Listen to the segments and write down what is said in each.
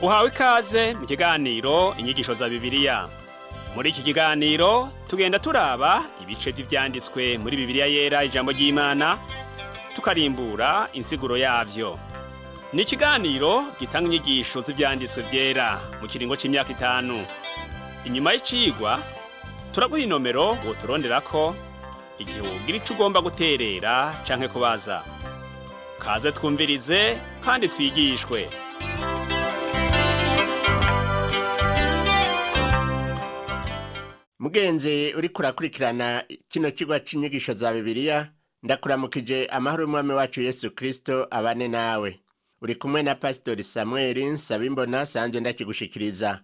Uhawe ikaze mu kiganiro inyigisho za Bibiliya. Muri iki kiganiro tugenda turaba ibice by'ivyanditswe muri Bibiliya yera ijambo ry'Imana, tukarimbura insiguro yavyo. Ni ikiganiro gitanga inyigisho z'ivyanditswe vyera mu kiringo c'imyaka 5. Inyuma y'icigwa turaguha inomero woturonderako igihe wogira ico ugomba guterera canke kubaza. Kaze twumvirize kandi twigishwe. Mugenzi uri kurakurikirana kino kigwa c'inyigisho za Bibiliya, ndakuramukije amahoro y'umwami wacu Yesu Kristo abane nawe. Uri kumwe na Pastor Samuel Nsabimbona sanje ndakigushikiriza.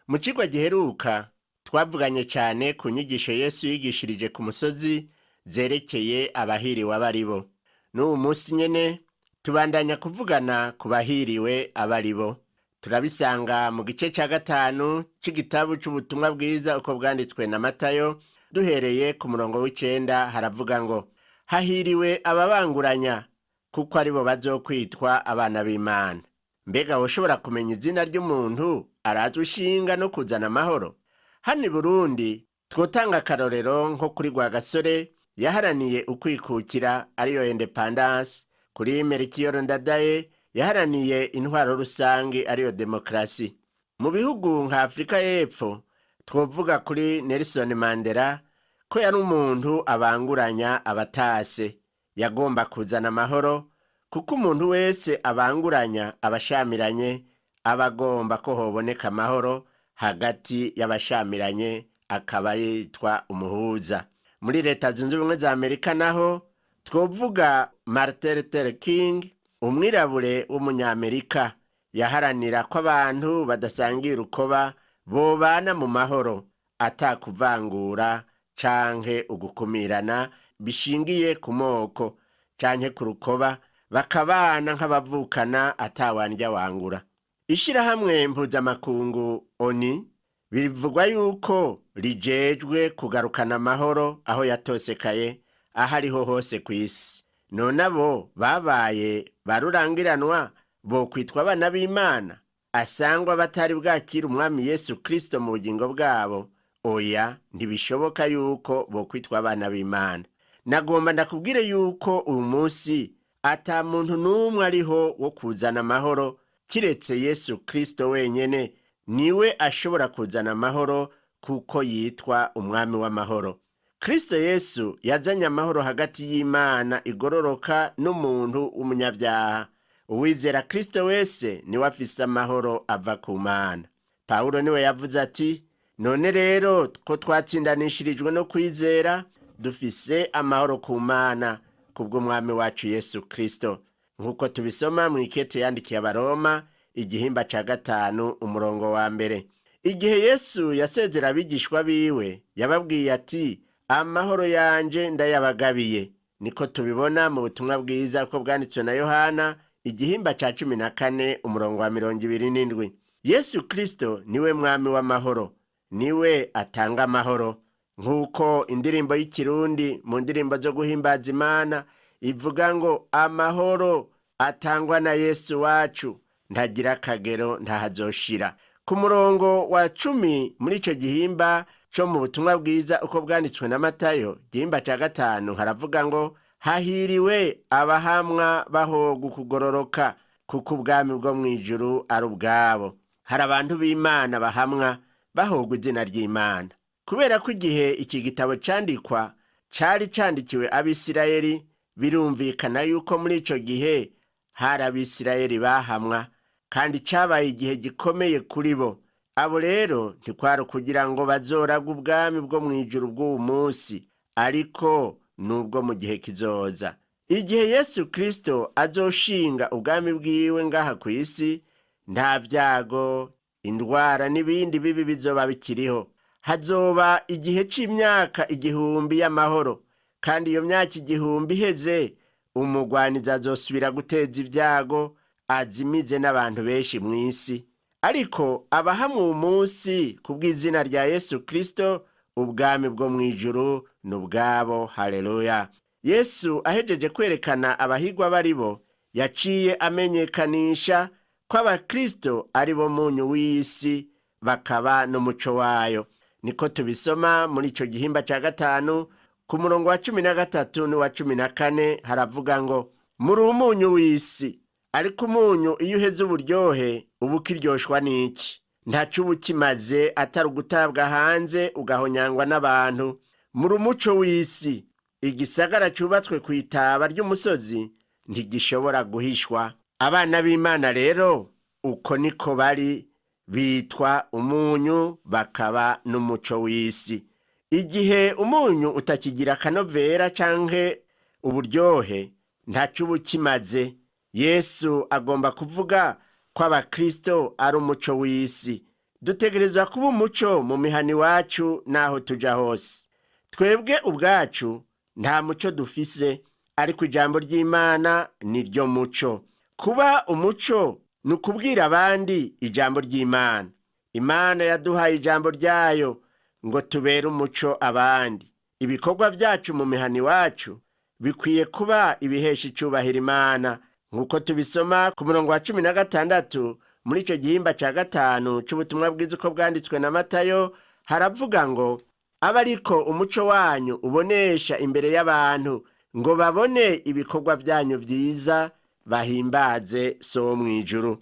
Mu kigwa giheruka twavuganye cyane ku nyigisho Yesu yigishirije ku musozi zerekeye abahiriwe abaribo. N'ubu munsi nyene tubandanya kuvugana ku bahiriwe abaribo. Turabisanga mu gice cya 5 c'igitabo c'ubutumwa bwiza uko bwanditswe na Matayo, duhereye ku murongo w'9 haravuga ngo: hahiriwe ababanguranya kuko aribo bazokwitwa abana b'Imana. Mbega woshobora kumenya izina ry'umuntu arazwi ishinga no kuzana amahoro? Hano i Burundi twotanga akarorero nko kuri Rwagasore yaharaniye ukwikukira ariyo independence, kuri Melchior Ndadaye yaharaniye intwaro rusange ariyo demokrasi. Mu bihugu nka Afrika y'Epfo twovuga kuri Nelson Mandela ko yari umuntu abanguranya abatase, yagomba kuzana amahoro kuko umuntu wese abanguranya abashamiranye abagomba ko hoboneka amahoro hagati y'abashamiranye, akaba yitwa umuhuza. Muri Leta Zunze Ubumwe za Amerika naho twovuga Martin Luther King, umwirabure w'umunyamerika, yaharanira ko abantu badasangiye urukoba bobana mu mahoro atakuvangura canke ugukumirana bishingiye ku moko canke ku rukoba, bakabana nk'abavukana atawandya wangura. Ishirahamwe mpuzamakungu ONU bivugwa yuko rijejwe kugarukana amahoro aho yatosekaye ahariho hose ku isi. None abo babaye barurangiranwa bo kwitwa abana b'Imana asangwa batari bwakira umwami Yesu Kristo mu bugingo bwabo? Oya, ntibishoboka yuko bo kwitwa abana b'Imana. Nagomba ndakubwire yuko uyu munsi ata muntu n'umwe ariho wo kuzana amahoro kiretse Yesu Kristo wenyene. Niwe ashobora kuzana amahoro kuko yitwa umwami w'amahoro. Kristo Yesu yazanye amahoro hagati y'Imana igororoka n'umuntu w'umunyabyaha. Uwizera Kristo wese niwe afise amahoro ava ku Mana. Paulo niwe yavuze ati: none rero ko twatsindanishirijwe no kwizera, dufise amahoro ku Mana kubw'umwami wacu Yesu Kristo. Nkuko tubisoma mu ikete yandikiye Abaroma igihimba ca 5 umurongo wa 1. Igihe Yesu yasezera abigishwa biwe yababwiye ati: amahoro yanje ndayabagabiye. Niko tubibona mu butumwa bwiza uko bwanditswe na Yohana igihimba ca 14 umurongo wa 27. Yesu Kristo niwe mwami w'amahoro, niwe atanga amahoro. Nkuko indirimbo y'ikirundi mu ndirimbo zo guhimbaza Imana ivuga ngo: amahoro atangwa na Yesu wacu ntagira akagero ntahazoshira. Ku murongo wa 10 muri ico gihimba cyo mu butumwa bwiza uko bwanditswe na Matayo igihimba ca 5 haravuga ngo: hahiriwe abahamwa bahoga kugororoka kuko ubwami bwo mwijuru ari ubwabo. Hari abantu b'Imana bahamwa bahoga izina ry'Imana. Kubera ko igihe iki gitabo candikwa cari candikiwe Abisirayeli, birumvikana yuko muri ico gihe hari Abisirayeli bahamwa kandi cabaye igihe gikomeye kuri bo. Abo rero ntikwari kugira ngo bazoraga ubwami bwo mwijuru bw'uwo munsi, ariko nubwo mu gihe kizoza. Igihe Yesu Kristo azoshinga ubwami bwiwe ngaha ku isi, nta vyago, indwara n'ibindi bibi bizoba bikiriho. Hazoba igihe c'imyaka 1000 y'amahoro, kandi iyo myaka 1000 iheze umugwaniza azosubira guteza ivyago azimize n'abantu benshi mw'isi. Ariko abahamwe uyu munsi kubw'izina rya Yesu Kristo, ubwami bwo mwijuru n'ubwabo. Haleluya. Yesu ahejeje kwerekana abahigwa baribo, yaciye amenyekanisha ko abakristo ari bo munyu w'isi bakaba n'umuco wayo. Niko tubisoma muri ico gihimba ca gatanu ku murongo wa 13 n'uwa 14 haravuga ngo muri umunyu w'isi, ariko umunyu iyo uheze uburyohe uba ukiryoshwa n'iki? Ntaco uba ukimaze atari ugutabwa hanze ugahonyangwa n'abantu. Muri umuco w'isi, igisagara cubatswe kw'itaba ry'umusozi ntigishobora guhishwa. Abana b'Imana rero uko niko bari, bitwa umunyu bakaba n'umuco w'isi. Igihe umunyu utakigira akanovera canke uburyohe, ntaco uba ukimaze. Yesu agomba kuvuga ko abakristo ari umuco w'isi. Dutegerezwa kuba umuco mu mihana iwacu n'aho tuja hose. Twebwe ubwacu nta muco dufise, ariko ijambo ry'Imana ni ryo muco. Kuba umuco ni ukubwira abandi ijambo ry'Imana. Imana yaduhaye ijambo ryayo ngo tubere umuco abandi. Ibikorwa byacu mu mihana iwacu bikwiye kuba ibihesha icubahiro Imana, nk'uko tubisoma ku murongo wa 16 muri ico gihimba ca gatanu c'ubutumwa bwiza uko bwanditswe na Matayo. Haravuga ngo abe ariko umuco wanyu ubonesha imbere y'abantu, ngo babone ibikorwa byanyu vyiza bahimbaze so wo mw'ijuru.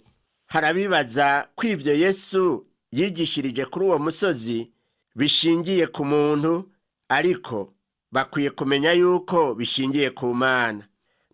Harabibaza ko ivyo Yesu yigishirije kuri uwo musozi bishingiye ku muntu, ariko bakwiye kumenya yuko bishingiye ku Mana.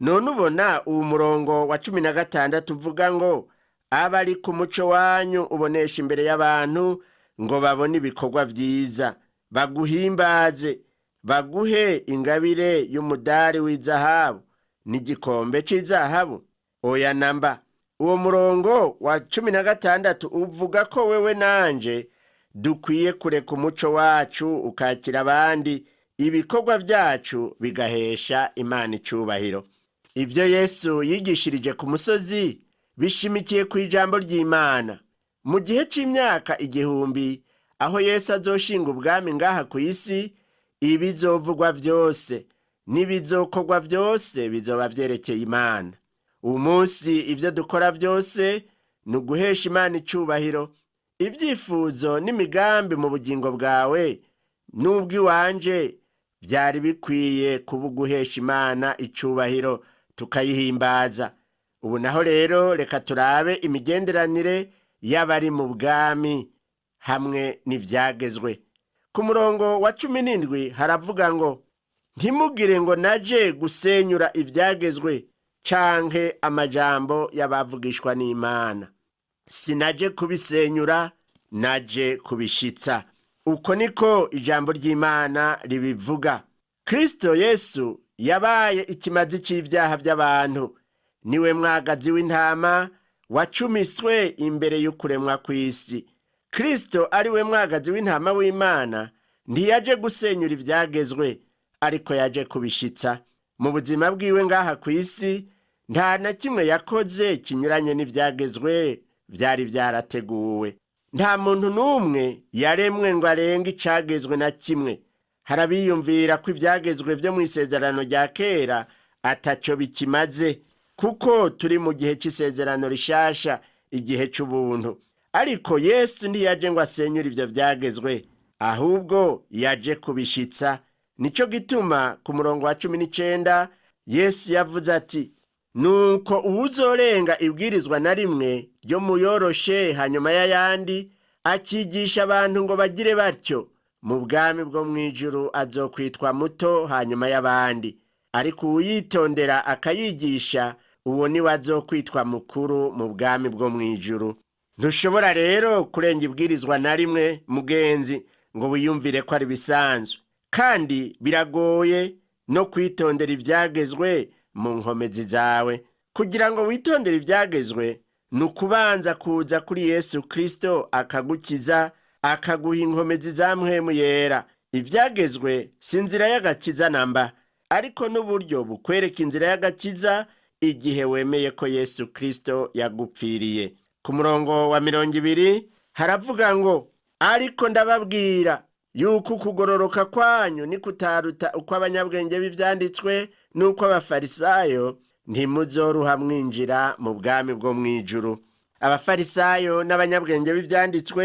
None ubona uwu murongo wa 16 uvuga ngo abe ariko umuco wanyu ubonesha imbere y'abantu, ngo babone ibikorwa vyiza baguhimbaze, baguhe ingabire y'umudari w'izahabu n'igikombe c'izahabu. Oya namba. Uwo murongo wa 16 uvuga ko wewe nanje dukwiye kureka umuco wacu ukakira abandi, ibikorwa vyacu bigahesha Imana icubahiro. Ivyo Yesu yigishirije ku musozi bishimikiye ku ijambo ry'Imana. Mu gihe c'imyaka 1000 aho Yesu azoshinga ubwami ngaha ku isi, ibizovugwa vyose n'ibizokorwa vyose bizoba vyerekeye Imana. Uyu munsi ivyo dukora vyose ni uguhesha Imana icubahiro. Ivyifuzo n'imigambi mu bugingo bwawe n'ubw'iwanje vyari bikwiye kuba uguhesha Imana icubahiro, tukayihimbaza. Ubu naho rero reka turabe imigenderanire y'abari mu bwami hamwe n'ivyagezwe. Ku murongo wa 17 haravuga ngo ntimugire ngo naje gusenyura ivyagezwe canke amajambo y'abavugishwa n'Imana. Sinaje kubisenyura, naje kubishitsa. Uko niko ijambo ry'Imana ribivuga. Kristo Yesu yabaye ikimazi c'ivyaha vy'abantu. Niwe mwagazi w'intama wacumiswe imbere y'ukuremwa kw'isi. Kristo ari we mwagazi w'intama w'Imana ntiyaje gusenyura ivyagezwe, ariko yaje kubishitsa. Mu buzima bwiwe ngaha kw'isi nta na kimwe yakoze kinyuranye n'ivyagezwe vyari vyarateguwe. Nta muntu n'umwe yaremwe ngo arenge icagezwe na kimwe. Harabiyumvira ko ivyagezwe vyo mw'isezerano rya kera ataco bikimaze, kuko turi mu gihe c'isezerano rishasha, igihe c'ubuntu. Ariko Yesu ntiyaje ngo asenyure ivyo vyagezwe, ahubwo yaje kubishitsa. Nico gituma ku murongo wa 19 Yesu yavuze ati, nuko uwuzorenga ibwirizwa na rimwe ryo muyoroshe hanyuma y'ayandi akigisha abantu ngo bagire batyo, mu bwami bwo mw'ijuru azokwitwa muto hanyuma y'abandi. Ariko uwuyitondera akayigisha, uwo niwe azokwitwa mukuru mu bwami bwo mw'ijuru. Ntushobora rero kurenga ibwirizwa na rimwe mugenzi ngo wiyumvire ko ari bisanzwe, kandi biragoye no kwitondera ivyagezwe mu nkomezi zawe. Kugira ngo witondere ivyagezwe ni ukubanza kuza kuri Yesu Kristo akagukiza, akaguha inkomezi za mpwemu yera. Ivyagezwe si inzira y'agakiza namba, ariko n'uburyo bukwereka inzira y'agakiza igihe wemeye ko Yesu Kristo yagupfiriye. Ku murongo wa 20 haravuga ngo ariko ndababwira yuko kugororoka kwanyu ni kutaruta uko abanyabwenge b'ivyanditswe n'uko abafarisayo, ntimuzoruha mwinjira mu bwami bwo mw'ijuru. abafarisayo n'abanyabwenge b'ivyanditswe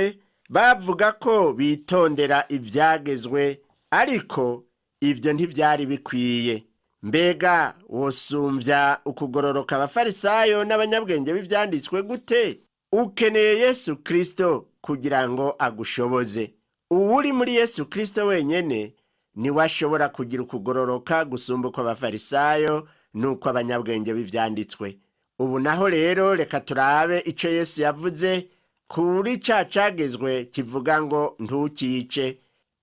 bavuga ko bitondera ivyagezwe, ariko ivyo ntivyari bikwiye. Mbega wosumvya ukugororoka abafarisayo n'abanyabwenge b'ivyanditswe gute? Ukeneye Yesu Kristo kugira ngo agushoboze. Uwuri muri Yesu Kristo wenyene niwe ashobora kugira ukugororoka gusumba uko abafarisayo nuko abanyabwenge b'ivyanditswe. Ubu naho rero reka turabe ico Yesu yavuze kuri ca cagezwe kivuga ngo ntukice.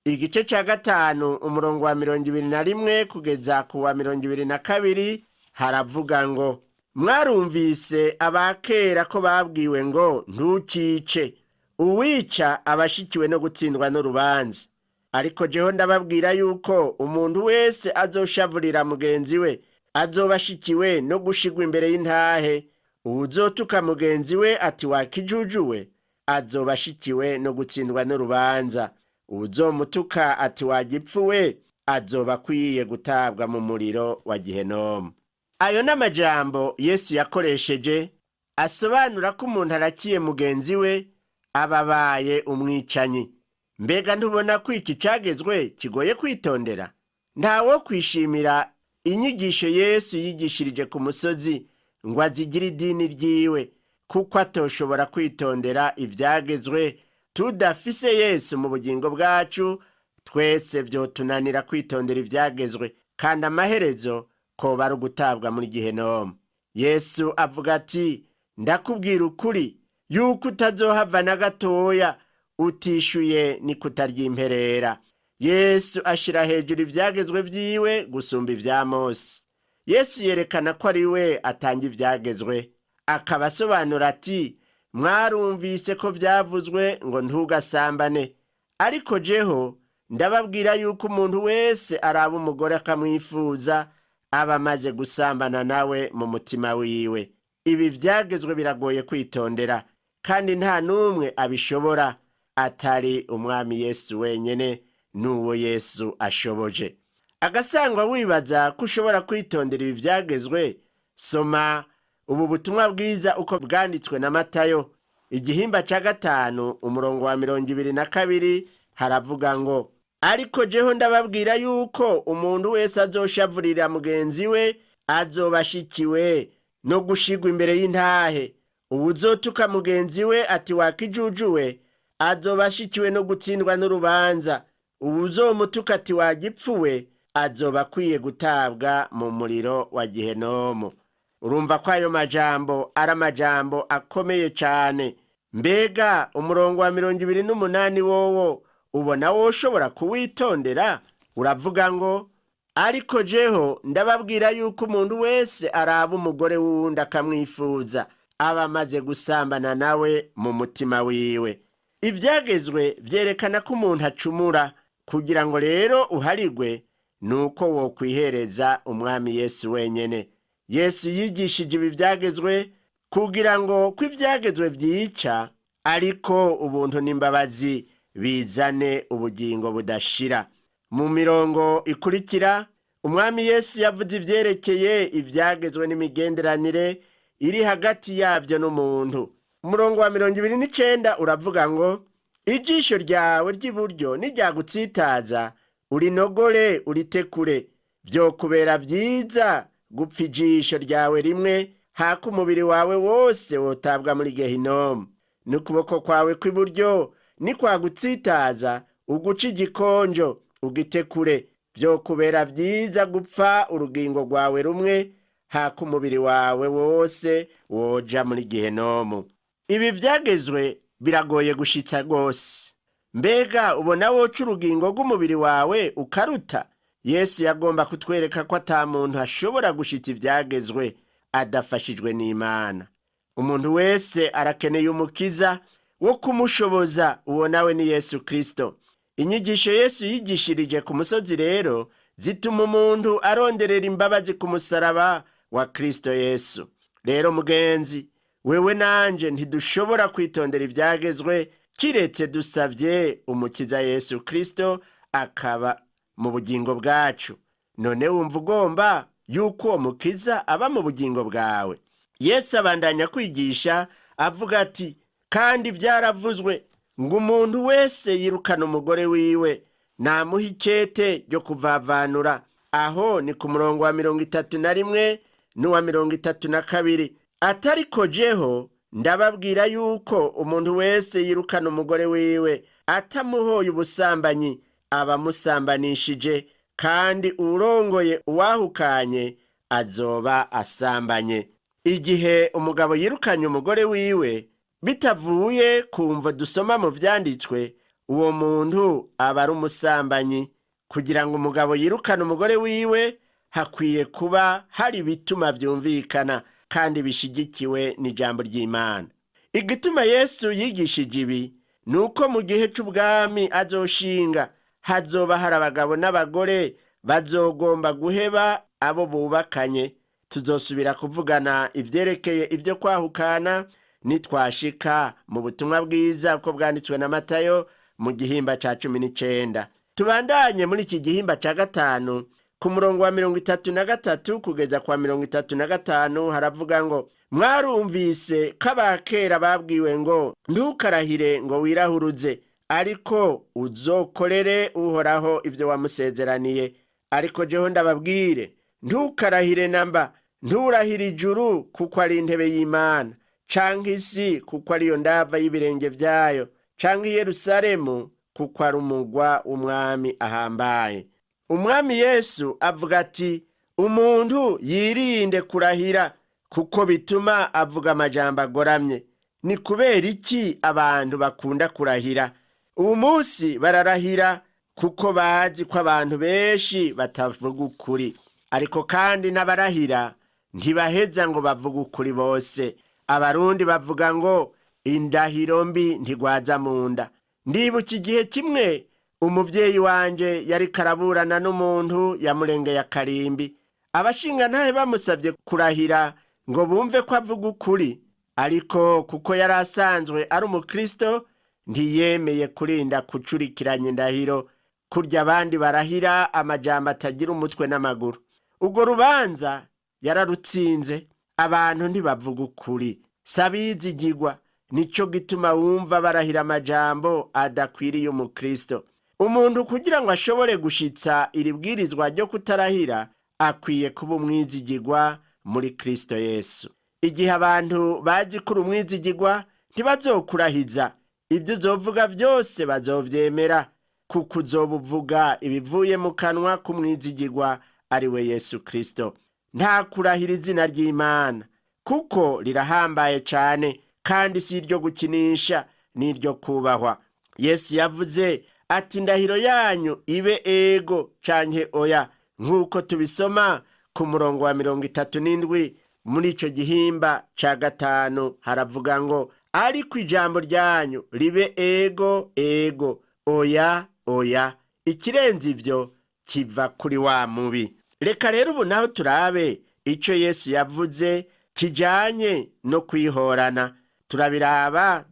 Igice ca 5 umurongo wa 21 kugeza ku wa 22 haravuga ngo, mwarumvise abakera ko babwiwe ngo ntukice, uwica abashikiwe no gutsindwa n'urubanza. Ariko jeho ndababwira yuko umuntu wese azoshavurira mugenzi we azobashikiwe no gushigwa imbere y'intahe. Uwuzotuka mugenzi we ati wakijujuwe azobashikiwe no gutsindwa n'urubanza. Uwuzomutuka ati wagipfuwe azoba akwiye gutabwa mu muriro wa Gihenomu. Ayo n'amajambo Yesu yakoresheje asobanura ko umuntu arakiye mugenzi we ababaye umwicanyi. Mbega ntubona ko iki cagezwe kigoye kwitondera? Ntawo kwishimira inyigisho Yesu yigishirije ku musozi ngo azigire idini ryiwe, kuko atoshobora kwitondera ivyagezwe. Tudafise Yesu mu bugingo bwacu, twese vyotunanira kwitondera ivyagezwe, kandi amaherezo koba ari ugutabwa muri Gihenomu. Yesu avuga ati, ndakubwira ukuri yuko utazohava na gatoya utishuye ni kutarya imperera. Yesu ashira hejuru ivyagezwe vyiwe gusumba ivya Mose. Yesu yerekana ko ari we atanga ivyagezwe, akaba asobanura ati, mwarumvise ko vyavuzwe ngo ntugasambane, ariko jeho ndababwira yuko umuntu wese araba umugore akamwifuza aba amaze gusambana nawe mu mutima wiwe. Ibi vyagezwe biragoye kwitondera, kandi nta numwe abishobora atari umwami Yesu wenyene, n'uwo Yesu ashoboje. Agasangwa wibaza ko ushobora kwitondera ibi vyagezwe, soma ubu butumwa bwiza uko bwanditswe na Matayo, igihimba ca 5 umurongo wa 22 haravuga ngo, ariko jeho ndababwira yuko umuntu wese azoshavurira mugenzi we azobashikiwe no gushigwa imbere y'intahe. Uwuzotuka mugenzi we ati wakijujuwe azobashikiwe no gutsindwa n'urubanza. Uwuzomutuka ati wagipfuwe azoba akwiye gutabwa mu muriro wa Gihenomu. Urumva ko ayo majambo ari amajambo akomeye cyane. Mbega umurongo wa 28 wowo ubona woshobora kuwitondera? Uravuga ngo, ariko jeho ndababwira yuko umuntu wese araba umugore wundi akamwifuza aba amaze gusambana nawe mu mutima wiwe. Ivyagezwe vyerekana ko umuntu acumura. Kugira ngo rero uharigwe, nuko wo kwihereza umwami Yesu wenyene. Yesu yigishije ibi vyagezwe kugira ngo kw'ivyagezwe vyica, ariko ubuntu n'imbabazi bizane ubugingo budashira. Mu mirongo ikurikira, umwami Yesu yavuze ivyerekeye ivyagezwe n'imigenderanire iri hagati yavyo n'umuntu. Umurongo wa 29 uravuga ngo, ijisho ryawe ry'iburyo niryagutsitaza urinogore uritekure. Vyokubera vyiza gupfa ijisho ryawe rimwe, hako umubiri wawe wose wotabwa muri Gehinomu. N'ukuboko kwawe kw'iburyo nikwagutsitaza uguca igikonjo ugitekure. Vyokubera vyiza gupfa urugingo rwawe rumwe, hako umubiri wawe wose woja muri Gehinomu. Ibi vyagezwe biragoye gushitsa gose. Mbega ubona woca urugingo rw'umubiri wawe ukaruta? Yesu yagomba kutwereka ko ata muntu ashobora gushitsa ivyagezwe adafashijwe n'Imana. Umuntu wese arakeneye umukiza wo kumushoboza, uwo nawe ni Yesu Kristo. Inyigisho Yesu yigishirije ku musozi rero zituma umuntu aronderera imbabazi ku musaraba wa Kristo Yesu. Rero mugenzi, wewe nanje ntidushobora kwitondera ivyagezwe kiretse dusavye umukiza Yesu Kristo akaba mu bugingo bwacu. None wumva ugomba yuko uwo mukiza aba mu bugingo bwawe? Yesu abandanya kwigisha avuga ati kandi vyaravuzwe ngo umuntu wese yirukana umugore wiwe namuha ikete ryo kuvavanura. Aho ni ku murongo wa 31 n'uwa 32. Atariko jeho ndababwira yuko umuntu wese yirukana umugore wiwe atamuhoye ubusambanyi aba musambanishije, kandi urongoye uwahukanye azoba asambanye. Igihe umugabo yirukanye umugore wiwe bitavuye kumva dusoma mu vyanditswe, uwo muntu aba ari umusambanyi. Kugira ngo umugabo yirukane umugore wiwe hakwiye kuba hari bituma vyumvikana kandi bishigikiwe n'ijambo ry'Imana. Igituma Yesu yigishije ibi nuko mu gihe c'ubwami azoshinga hazoba hari abagabo n'abagore bazogomba guheba abo bubakanye. Tuzosubira kuvugana ivyerekeye ivyo kwahukana nitwashika mu butumwa bwiza uko bwanditswe na Matayo mu gihimba ca 19. Tubandanye muri iki gihimba ca 5 ku murongo wa 33 kugeza kwa 35 haravuga ngo mwarumvise ko abakera babwiwe ngo ntukarahire ngo wirahuruze, ariko uzokorere Uhoraho ivyo wamusezeraniye. Ariko jeho ndababwire ntukarahire namba, nturahire ijuru kuko ari intebe y'Imana, canke isi kuko ariyo ndava y'ibirenge vyayo, canke Yerusalemu kuko ari umugwa w'umwami ahambaye. Umwami Yesu avuga ati umuntu yirinde kurahira kuko bituma avuga amajambo agoramye. Ni kubera iki abantu bakunda kurahira? Ubu munsi bararahira kuko bazi ko abantu benshi batavuga ukuri, ariko kandi n'abarahira ntibaheza ngo bavuga ukuri bose. Abarundi bavuga ngo indahiro mbi ntigwaza mu nda. Ndibuka igihe kimwe umuvyeyi wanje yari karaburana n'umuntu yamurengeye akarimbi. Abashinga ntahe bamusavye kurahira ngo bumve ko avuga ukuri, ariko kuko yari asanzwe ari umukristo ntiyemeye kurinda kucurikiranya indahiro kurya abandi barahira amajambo atagira umutwe n'amaguru. Ubwo rubanza yararutsinze. Abantu ntibavuga ukuri, sabizigirwa. Nico gituma wumva barahira amajambo adakwiriye umukristo. Umuntu kugira ngo ashobore gushitsa iri bwirizwa ryo kutarahira akwiye kuba umwizigirwa muri Kristo Yesu. Igihe abantu bazi ko umwizigirwa ntibazokurahiza, ibyo uzovuga byose bazovyemera, kuko uzobuvuga ibivuye mu kanwa k'umwizigirwa ari we Yesu Kristo. Nta kurahira izina ry'Imana kuko rirahambaye cane, kandi si iryo gukinisha n'iryo kubahwa. Yesu yavuze ati ndahiro yanyu ibe ego canke oya, nk'uko tubisoma ku murongo wa 37 muri ico gihimba ca 5 haravuga ngo ariko ijambo ryanyu ribe ego ego, oya oya. Ikirenze ivyo kiva kuri wa mubi. Reka rero ubu naho turabe ico Yesu yavuze kijanye no kwihorana. Turabiraba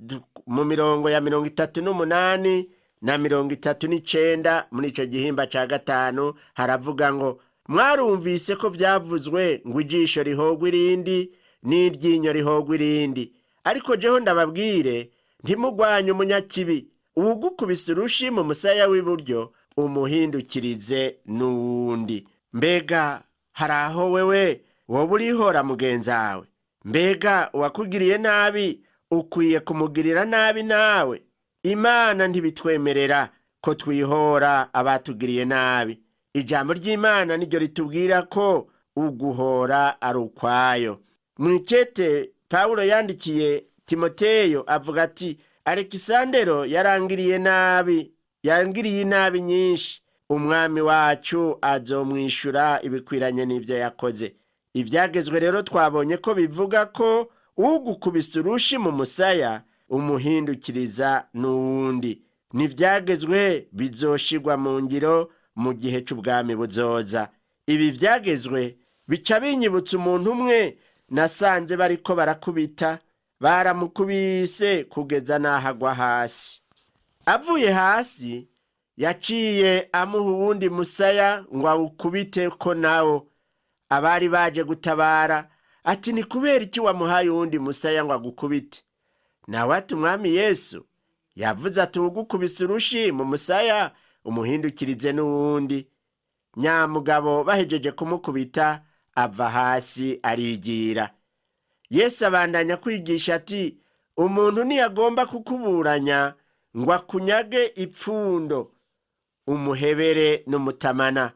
mu mirongo ya 38 na 39 muri ico gihimba ca 5 haravuga ngo mwarumvise ko vyavuzwe ngo ijisho rihogwa irindi n'iryinyo rihogwa irindi, ariko jeho ndababwire ntimugwanye umunyakibi. Uwugukubise urushi mu musaya w'iburyo umuhindukirize n'uwundi. Mbega haraho wewe woba urihora mugenzawe? Mbega uwakugiriye nabi ukwiye kumugirira nabi nawe? Imana ntibitwemerera ko twihora abatugiriye nabi. Ijambo ry'Imana niryo ritubwira ko uguhora ari ukwayo. Mwikete Paulo yandikiye Timoteyo avuga ati Alexandero yarangiriye inabi nyinshi, umwami wacu azomwishura ibikwiranye n'ivyo yakoze. Ivyagezwe rero twabonye ko bivuga ko ugukubise urushi mu musaya umuhindukiriza n'uwundi. Nivyagezwe bizoshirwa mu ngiro mu gihe c'ubwami buzoza. Ibi vyagezwe bica binyibutsa umuntu umwe nasanze bariko barakubita, baramukubise kugeza nahagwa hasi. Avuye hasi yaciye amuha uwundi musaya ngo awukubite ko nawo. Abari baje gutabara ati ni kubera iki wamuhaye uwundi musaya ngo agukubite? nawe ati umwami Yesu yavuze ati ugukubise urushi mu musaya umuhindukirize n'uwundi. Nyamugabo bahejeje kumukubita ava hasi arigira. Yesu abandanya kwigisha ati umuntu ntiyagomba kukuburanya ngo akunyage ipfundo umuhebere n'umutamana.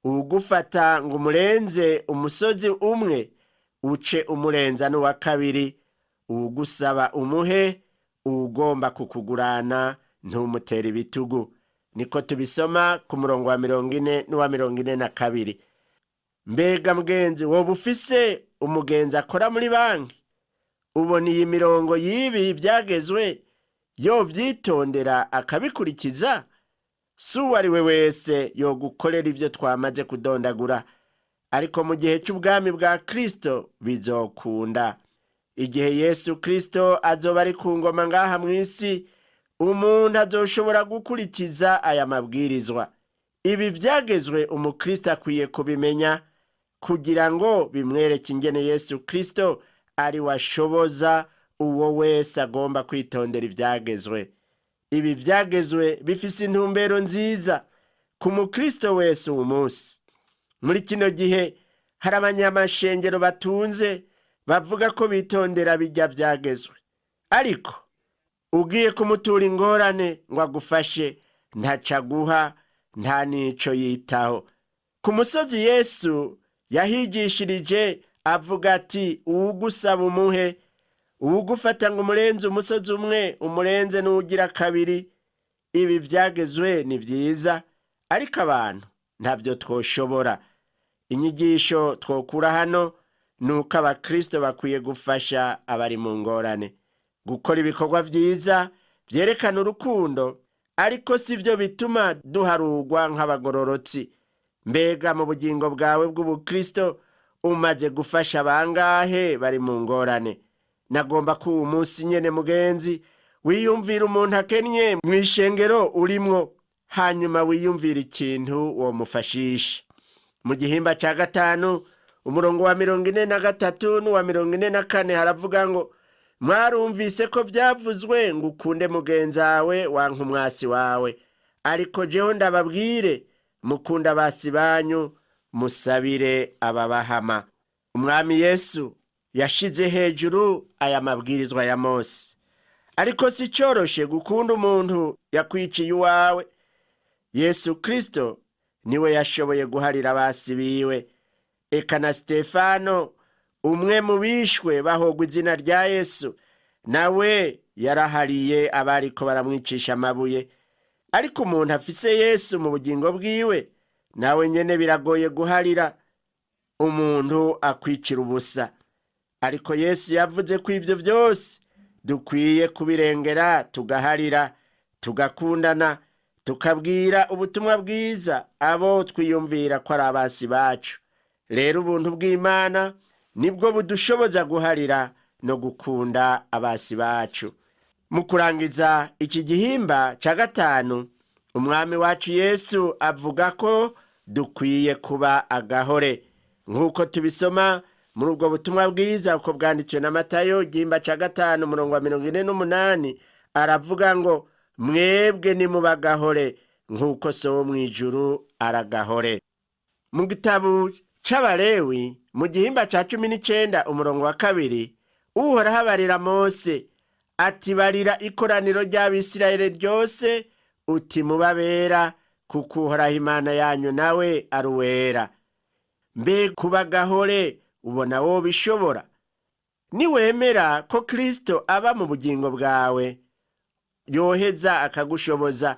Ugufata ngo umurenze umusozi umwe uce umurenza n'uwa kabiri. Ugusaba umuhe, ugomba kukugurana ntumutere ibitugu. Niko tubisoma ku murongo wa 40 n'uwa 42. Mbega mugenzi, woba ufise umugenzi akora muri banki? Ubona iyi mirongo y'ibi byagezwe yovyitondera akabikurikiza? Si uwo ari we wese yogukorera ibyo twamaze kudondagura, ariko mu gihe cy'ubwami bwa Kristo bizokunda. Igihe Yesu Kristo azoba ari ku ngoma ngaha mw'isi, umuntu azoshobora gukurikiza aya mabwirizwa. Ibi byagezwe umukristo akwiye kubimenya kugira ngo bimwereke ingene Yesu Kristo ari washoboza uwo wese agomba kwitondera ibyagezwe. Ibi byagezwe bifise intumbero nziza ku mukristo wese uwo munsi. Muri kino gihe hari abanyamashengero batunze bavuga ko bitondera bijya byagezwe, ariko ugiye kumutura ingorane ngo agufashe ntacaguha, nta nico yitaho. Ku musozi Yesu yahigishirije avuga ati uwugusaba umuhe, uwugufata ngo umurenze umusozi umwe umurenze n'uwugira kabiri. Ibi byagezwe ni byiza, ariko abantu ntabyo twoshobora. Inyigisho twokura hano nuko abakristo bakwiye gufasha abari mu ngorane, gukora ibikorwa byiza byerekana urukundo, ariko sivyo bituma duharugwa nk'abagororotsi. Mbega mu bugingo bwawe bw'ubukristo umaze gufasha bangahe bari mu ngorane? Nagomba ko uyu munsi nyene mugenzi wiyumvira umuntu akennye mw'ishengero urimwo, hanyuma wiyumvira ikintu womufashisha. Mu gihimba ca 5 umurongo wa 43 n'uwa 44 haravuga ngo mwarumvise ko byavuzwe ngo ukunde mugenzawe wanka umwasi wawe, ariko jeho ndababwire mukunda abasi banyu musabire ababahama. Umwami Yesu yashize hejuru aya mabwirizwa ya Mose, ariko si coroshe gukunda umuntu yakwiciye uwawe. Yesu Kristo niwe yashoboye guharira abasi biwe. Eka na Stefano, umwe mu bishwe bahogwa izina rya Yesu, nawe yarahariye abariko baramwicisha amabuye. Ariko umuntu afise Yesu mu bugingo bwiwe, nawe nyene biragoye guharira umuntu akwicira ubusa. Ariko Yesu yavuze ko ivyo byose dukwiye kubirengera, tugaharira, tugakundana, tukabwira ubutumwa bwiza abo twiyumvira ko ari abasi bacu. Rero ubuntu bw'Imana nibwo budushoboza guharira no gukunda abasi bacu. Mu kurangiza iki gihimba ca 5, umwami wacu Yesu avuga ko dukwiye kuba agahore, nk'uko tubisoma muri ubwo butumwa bwiza uko bwanditswe na Matayo gihimba ca 5 umurongo wa 48. Aravuga ngo mwebwe ni mubagahore nk'uko so wo mw'ijuru aragahore. Mu gitabo c'Abalewi mu gihimba ca 19 umurongo wa 2, Uhoraho abarira Mose ati barira ikoraniro ry'Abisirayeli ryose uti mubabera, kuko Uhoraho Imana yanyu nawe ari uwera. Mbe kubagahore ubona wo bishobora? Niwemera ko Kristo aba mu bugingo bwawe, yoheza akagushoboza.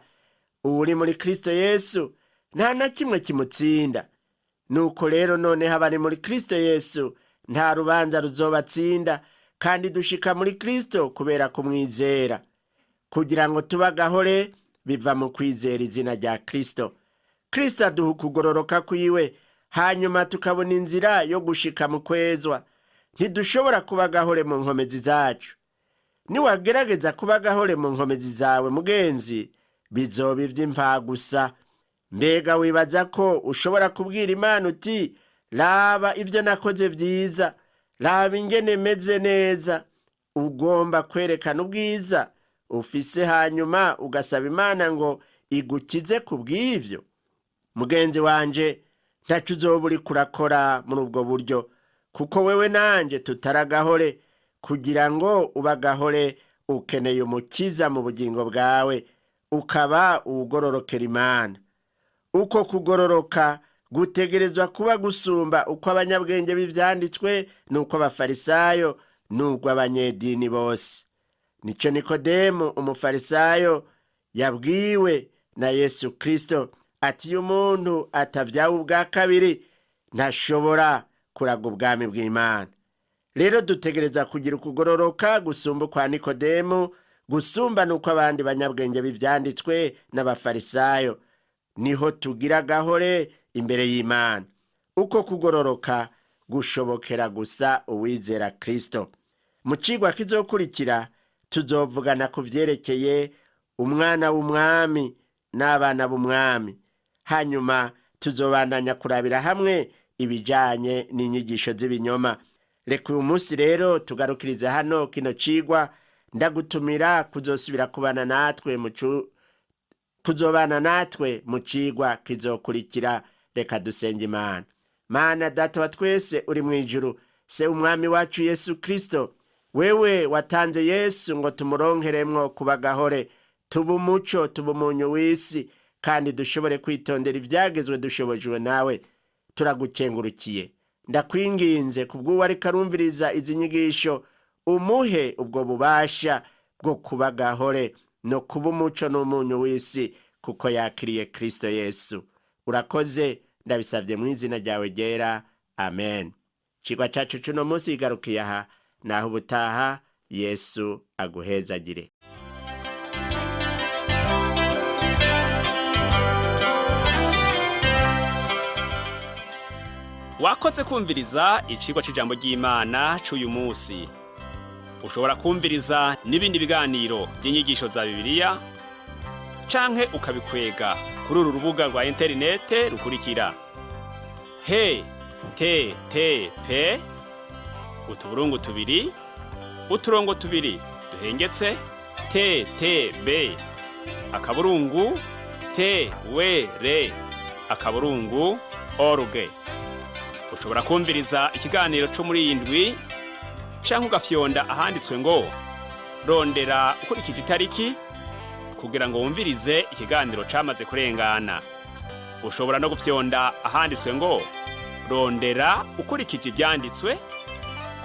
Uri muri Kristo Yesu nta na kimwe kimutsinda. Nuko rero none habari muri Kristo Yesu nta rubanza ruzobatsinda, kandi dushika muri Kristo kubera kumwizera. Kugira ngo tubagahore biva mu kwizera izina rya Kristo. Kristo aduha ukugororoka kwiwe, hanyuma tukabona inzira yo gushika mu kwezwa. Ntidushobora kubagahore mu nkomezi zacu. Niwagerageza kubagahore mu nkomezi zawe mugenzi, bizoba ivy'imva gusa. Mbega wibaza ko ushobora kubwira Imana uti raba ivyo nakoze vyiza, raba ingene meze neza, ugomba kwerekana ubwiza ufise, hanyuma ugasaba Imana ngo igukize ku bw'ivyo. Mugenzi wanje, ntaco uzoba uriko urakora muri ubwo buryo, kuko wewe nanje tutaragahore. Kugira ngo ubagahore ukeneye umukiza mu bugingo bwawe, ukaba uwugororokera Imana. Uko kugororoka gutegerezwa kuba gusumba uko abanyabwenge b'ivyanditswe n'uko abafarisayo n'ubwo abanyedini bose. Nico Nikodemu umufarisayo yabwiwe na Yesu Kristo ati, iyo umuntu atavyawe ubwa kabiri ntashobora kuraga ubwami bw'Imana. Rero dutegerezwa kugira ukugororoka gusumba kwa Nikodemu, gusumba nuko abandi banyabwenge b'ivyanditswe n'abafarisayo. Niho tugira gahore imbere y'Imana. Uko kugororoka gushobokera gusa uwizera Kristo. Mu cigwa kizokurikira tuzovugana ku vyerekeye umwana w'umwami n'abana b'umwami. Hanyuma tuzobandanya kurabira hamwe ibijanye n'inyigisho z'ibinyoma. Reka uyu munsi rero tugarukirize hano kino cigwa. Ndagutumira kuzosubira kubana natwe kuzobana natwe mu cigwa kizokurikira. Reka dusenge Imana. Mana Data wa twese uri mw'ijuru, se umwami wacu Yesu Kristo, wewe watanze Yesu ngo tumuronkeremwo kuba gahore, tuba umuco, tuba umunyu w'isi, kandi dushobore kwitondera ivyagezwe dushobojwe nawe. Turagukengurukiye. Ndakwinginze kubw'uwo ariko arumviriza izi nyigisho, umuhe ubwo bubasha bwo kuba gahore no kuba umuco n'umunyu w'isi, kuko yakiriye Kristo Yesu. Urakoze, ndabisavye mu izina ryawe ryera, amen. Cigwa cacu cuno munsi igarukiye aha, naho ubutaha. Yesu aguhezagire. Wakoze kumviriza icigwa c'ijambo ry'Imana c'uyu munsi. Ushobora kumviriza n'ibindi biganiro by'inyigisho za Bibiliya, canke ukabikwega kuri uru rubuga rwa interinete rukurikira: http utuburungu tubiri uturongo tubiri duhengetse ttb akaburungu twr org. Ushobora kumviriza ikiganiro co muri iyi ndwi, canke ugafyonda ahanditswe ngo rondera ukurikije itariki, kugira ngo wumvirize ikiganiro camaze kurengana. Ushobora no gufyonda ahanditswe ngo rondera ukurikije ivyanditswe,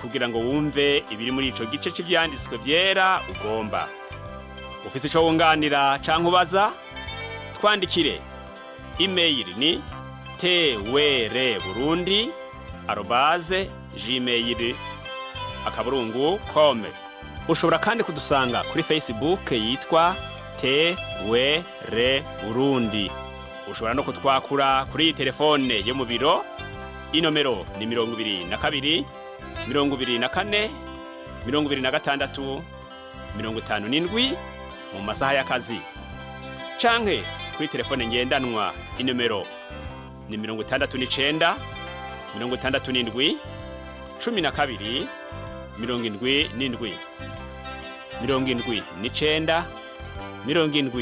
kugira ngo wumve ibiri muri ico gice c'ivyanditswe vyera ugomba. Ufise ico wunganira canke ubaza, twandikire. Email ni twr@gmail.com. Ushobora kandi kudusanga kuri Facebook yitwa TWR Burundi. Ushobora no kutwakura kuri iyi telefone yo mu biro. Inomero ni 22 24 26 57 mu masaha y'akazi. Canke kuri telefone ngendanwa, inomero ni 69 67 12 77 79 74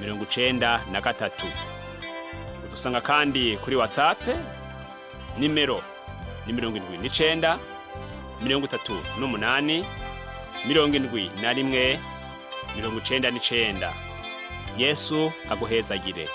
19 93. Udusanga kandi kuri Whatsapp, nimero ni 79 38 71 99. Yesu aguhezagire.